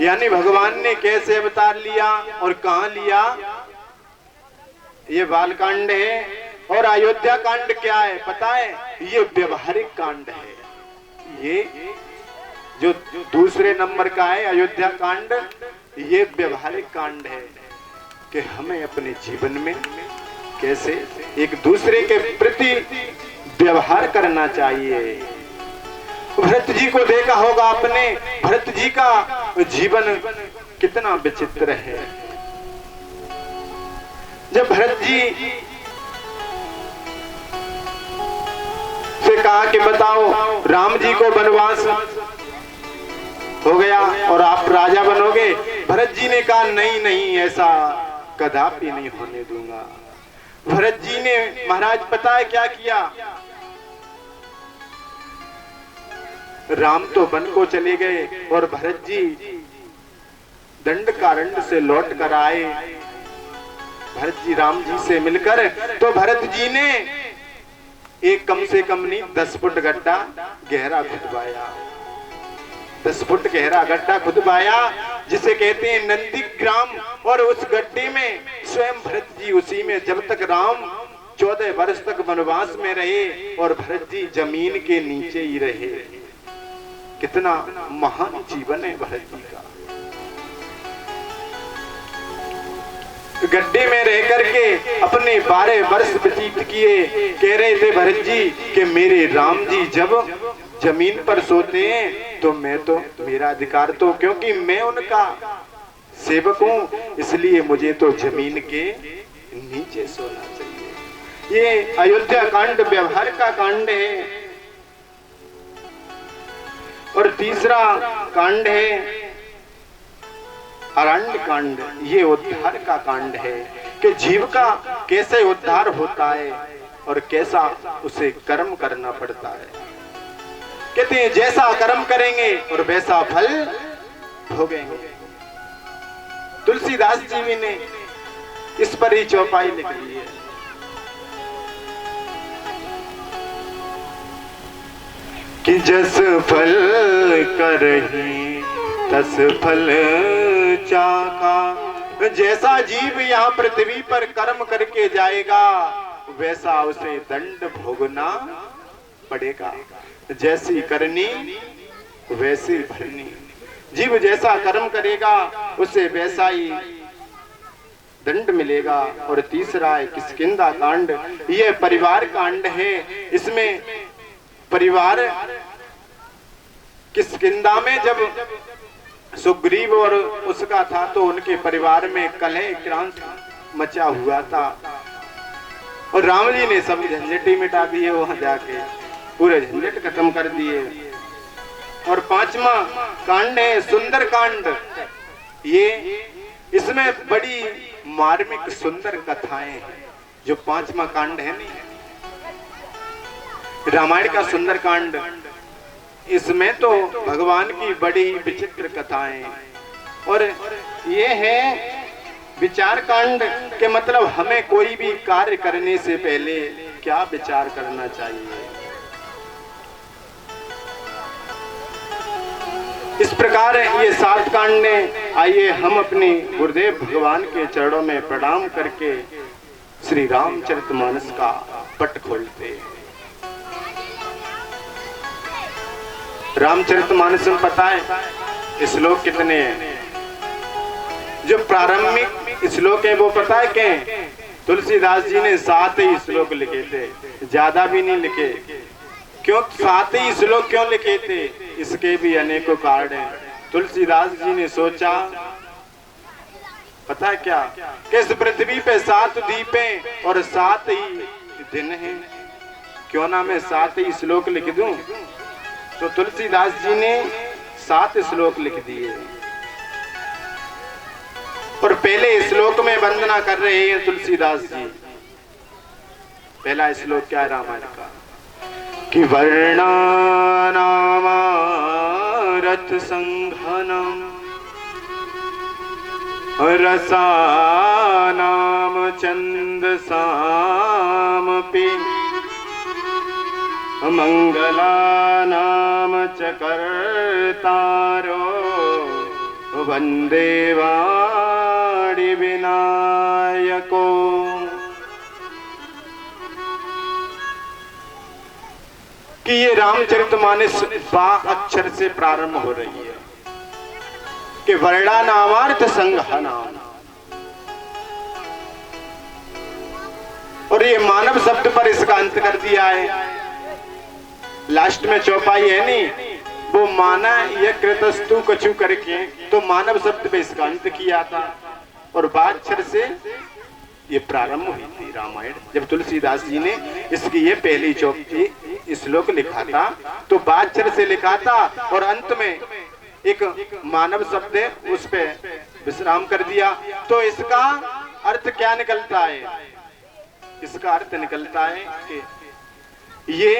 यानी भगवान ने कैसे अवतार लिया और कहां लिया, ये बालकांड है। और अयोध्या कांड क्या है पता है, ये व्यवहारिक कांड है। ये जो दूसरे नंबर का है अयोध्या कांड, ये व्यवहारिक कांड है कि हमें अपने जीवन में कैसे एक दूसरे के प्रति व्यवहार करना चाहिए। भरत जी को देखा होगा आपने, भरत जी का जीवन कितना विचित्र है। जब भरत जी से कहा कि बताओ राम जी को वनवास हो गया और आप राजा बनोगे, भरत जी ने कहा नहीं नहीं, ऐसा कदापि नहीं होने दूंगा। भरत जी ने महाराज पता है क्या किया, राम तो वन को चले गए और भरत जी दंडकारण्य से लौट कर आए। भरत जी राम जी से मिलकर तो भरत जी ने एक कम से कम नहीं 10 फुट गड्ढा गहरा खुदवाया, 10 फुट गहरा गड्ढा खुदवाया जिसे कहते हैं नंदीग्राम। और उस गड्ढे में स्वयं भरत जी उसी में, जब तक राम 14 वर्ष तक वनवास में रहे और भरत जी जमीन के नीचे ही रहे। कितना महान जीवन है भरत जी का। गड्ढे में रह करके अपने 12 वर्ष व्यतीत किए। कह रहे थे भरत जी कि मेरे राम जी जब जमीन पर सोते हैं तो मैं तो, मेरा अधिकार तो, क्योंकि मैं उनका सेवक हूं, इसलिए मुझे तो जमीन के नीचे सोना चाहिए। ये अयोध्या कांड व्यवहार का कांड है। और तीसरा कांड है अरण्य कांड, ये उद्धार का कांड है कि जीव का कैसे उद्धार होता है और कैसा उसे कर्म करना पड़ता है। कहते हैं जैसा कर्म करेंगे और वैसा फल भोगेंगे। तुलसीदास जी ने इस पर ही चौपाई लिख ली है। कि जस फल करही तस फल चाखा। जैसा जीव यहाँ पृथ्वी पर कर्म करके जाएगा वैसा उसे दंड भोगना पड़ेगा। जैसी करनी वैसी भरनी। जीव जैसा कर्म करेगा उसे वैसा ही दंड मिलेगा। और तीसरा है किष्किंधा कांड, ये परिवार कांड है। इसमें परिवार किष्किंधा में जब सुग्रीव और उसका था तो उनके परिवार में कलह क्रांत मचा हुआ था और राम जी ने सब झंझट ही मिटा दिए, वहां जाके पूरे झंझट खत्म कर दिए। और 5वां कांड है सुंदर कांड। ये इसमें बड़ी मार्मिक सुंदर कथाएं हैं। जो 5वां कांड है नहीं, रामायण का सुंदर कांड, इसमें तो भगवान की बड़ी विचित्र कथाएं। और ये है विचार कांड के मतलब हमें कोई भी कार्य करने से पहले क्या विचार करना चाहिए। इस प्रकार ये 7 कांड ने। आइए हम अपने गुरुदेव भगवान के चरणों में प्रणाम करके श्री रामचरितमानस का पट खोलते हैं। रामचरितमानस में पता है श्लोक कितने हैं? जो प्रारंभिक श्लोक है वो पता है क्या? तुलसीदास जी ने 7 ही श्लोक लिखे थे, ज्यादा भी नहीं लिखे। क्यों 7 ही श्लोक क्यों लिखे थे? इसके भी अनेकों कारण हैं। तुलसीदास जी ने सोचा पता है क्या, कि इस पृथ्वी पे 7 द्वीप हैं और 7 ही दिन हैं, क्यों ना मैं 7 ही श्लोक लिख दूं। तो तुलसीदास जी ने 7 श्लोक लिख दिए। और पहले श्लोक में वंदना कर रहे हैं तुलसीदास जी। पहला श्लोक क्या है रामायण का? कि वर्णानाम रथ संघनम रसानाम छंदसामपि मंगलानाम च कर्तारो वंदे वाणी विनायको। कि ये रामचरितमानस बा अक्षर से प्रारंभ हो रही है कि वर्णा नामार्थ संघ नाम, और ये मानव शब्द पर इसका अंत कर दिया है। लास्ट में चौपाई है नहीं, वो माना ये कृतस्तु कछु करके तो मानव शब्द पे इसका अंत किया था, और बाक्षर से ये प्रारंभ हुई थी रामायण। जब तुलसीदास जी ने इसकी ये पहली चौपाई श्लोक लिखा था तो बाक्षर से लिखा था, और अंत में एक मानव शब्द है उस पे विश्राम कर दिया। तो इसका अर्थ क्या निकलता है? इसका अर्थ निकलता है कि ये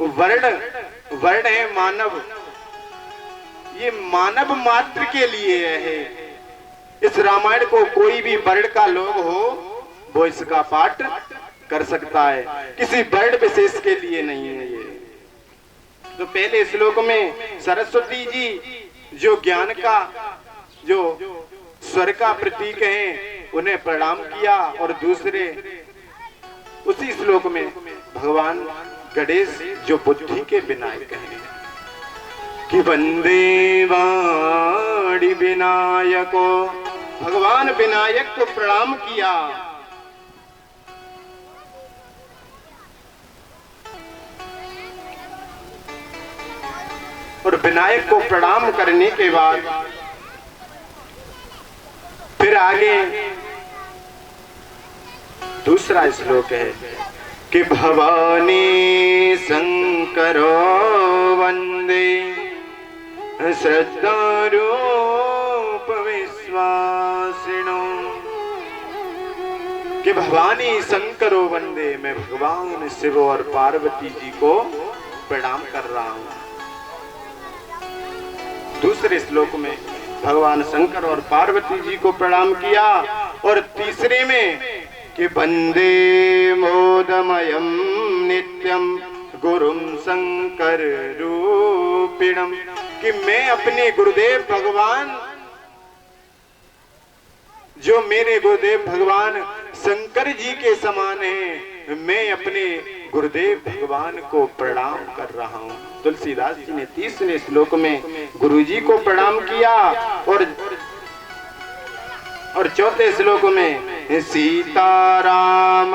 वर्ण है मानव, ये मानव मात्र के लिए है। इस रामायण को कोई भी वर्ण का लोग हो वो इसका पाठ कर सकता है, किसी वर्ण विशेष के लिए नहीं है ये। तो पहले श्लोक में सरस्वती जी जो ज्ञान का जो स्वर का प्रतीक है उन्हें प्रणाम किया, और दूसरे उसी श्लोक में भगवान गणेश जो बुद्धि के विनायक हैं कि वंदे वाणी विनायको, भगवान विनायक को प्रणाम किया। और विनायक को प्रणाम करने के बाद फिर आगे दूसरा श्लोक है कि भवानी शंकरो वंदे श्रद्धा रूप विश्वासिनो, कि भवानी शंकरो वंदे, मैं भगवान शिव और पार्वती जी को प्रणाम कर रहा हूं। दूसरे श्लोक में भगवान शंकर और पार्वती जी को प्रणाम किया, और तीसरे में कि वंदे मोदमयम नित्यम गुरुम शंकर रूपिणम, कि मैं अपने गुरुदेव भगवान, जो मेरे गुरुदेव भगवान शंकर जी के समान हैं, मैं अपने गुरुदेव भगवान को प्रणाम कर रहा हूं। तुलसीदास जी ने तीसरे श्लोक में गुरु जी को प्रणाम किया, और चौथे श्लोक में सीताराम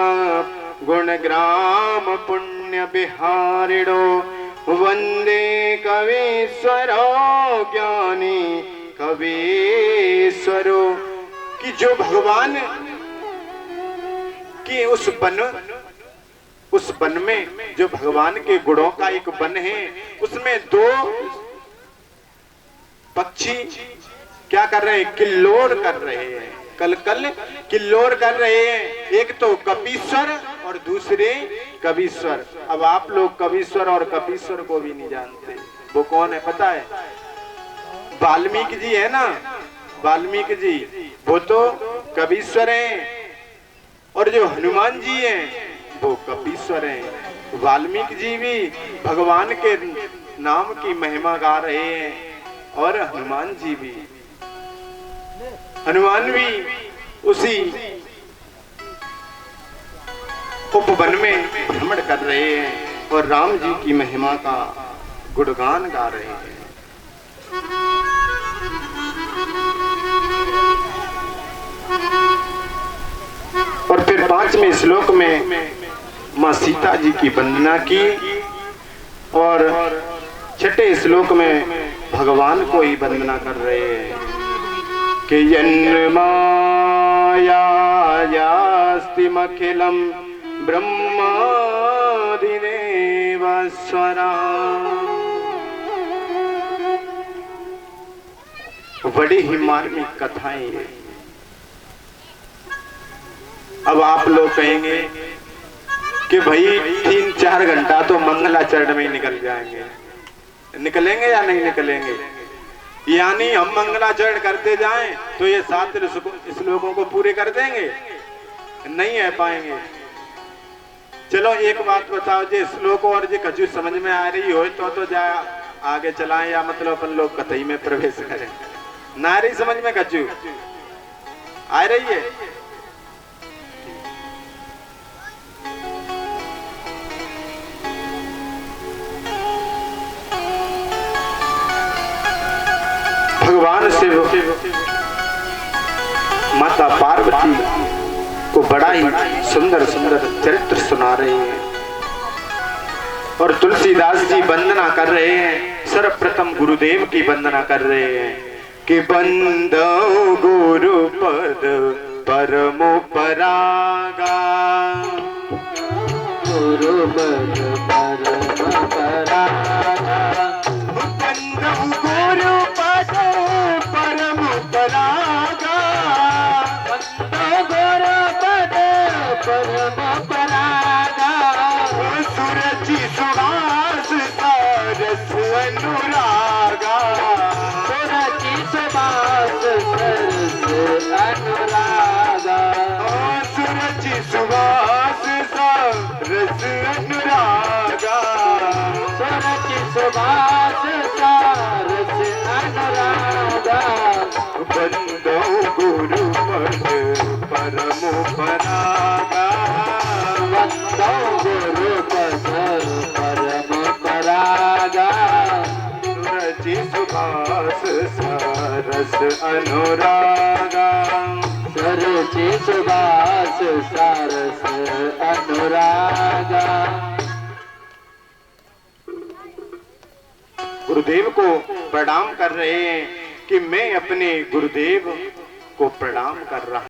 गुणग्राम पुण्य बिहारिणो वंदे कवीश्वरो ज्ञानी कवीश्वरो, कि जो भगवान की उस वन में जो भगवान के गुणों का एक वन है, उसमें दो पक्षी क्या कर रहे हैं? किल्लोर कर रहे हैं, कल किल्लोर कर रहे हैं। एक तो कपीश्वर और दूसरे कवीश्वर। अब आप लोग कवीश्वर और कपीश्वर को भी नहीं जानते, वो कौन है पता है? वाल्मीकि जी है ना, वाल्मीकि जी वो तो कवीश्वर हैं, और जो हनुमान जी हैं वो कपीश्वर हैं। वाल्मीकि जी भी भगवान के नाम की महिमा गा रहे हैं, और हनुमान जी भी, हनुमान भी उसी उपवन में भ्रमण कर रहे हैं और राम जी की महिमा का गुणगान गा रहे हैं। और फिर 5वें श्लोक में मां सीता जी की वंदना की, और 6ठे श्लोक में भगवान को ही वंदना कर रहे हैं कि यन्मायास्तिमखिलं ब्रह्मादिदेव स्वरा। बड़ी ही मार्मिक कथाएं ये। अब आप लोग कहेंगे कि भाई 3-4 घंटा तो मंगलाचरण में ही निकल जाएंगे, निकलेंगे या नहीं निकलेंगे? यानी हम मंगलाचरण करते जाएं तो ये 7 श्लोकों को पूरे कर देंगे? नहीं है पाएंगे। चलो एक बात बताओ, जे श्लोक और जे कछु समझ में आ रही हो तो जा आगे चलाएं, या मतलब अपन लोग कथई में प्रवेश करें? नारी समझ में कच्चू आ रही है। भगवान शिव माता पार्वती को बड़ा ही सुंदर सुंदर चरित्र सुना रहे हैं और तुलसीदास जी वंदना कर रहे हैं। सर्वप्रथम गुरुदेव की वंदना कर रहे हैं कि बंदो गुरुपद परमो परागा, गुरुपद परमो परागा, बंदो गुरुपद परमो परागा, बंदो गुरुपद परमो परागा, सुरचि सुहास सारस अनुरागा, सुरचि सुहास सरस अनुरागा, सुरचि सुहास सारस अनुरागा, सुरचि सुहास सारस अनुरागा, बंदो गुरुपद परमो परागा, बंदो गुरुपद परमो परागा, सुरचि सुहास सारस अनुरागा, सुरचि सुहास सारस अनुरागा। गुरुदेव को प्रणाम कर रहे हैं कि मैं अपने गुरुदेव को प्रणाम कर रहा हूं।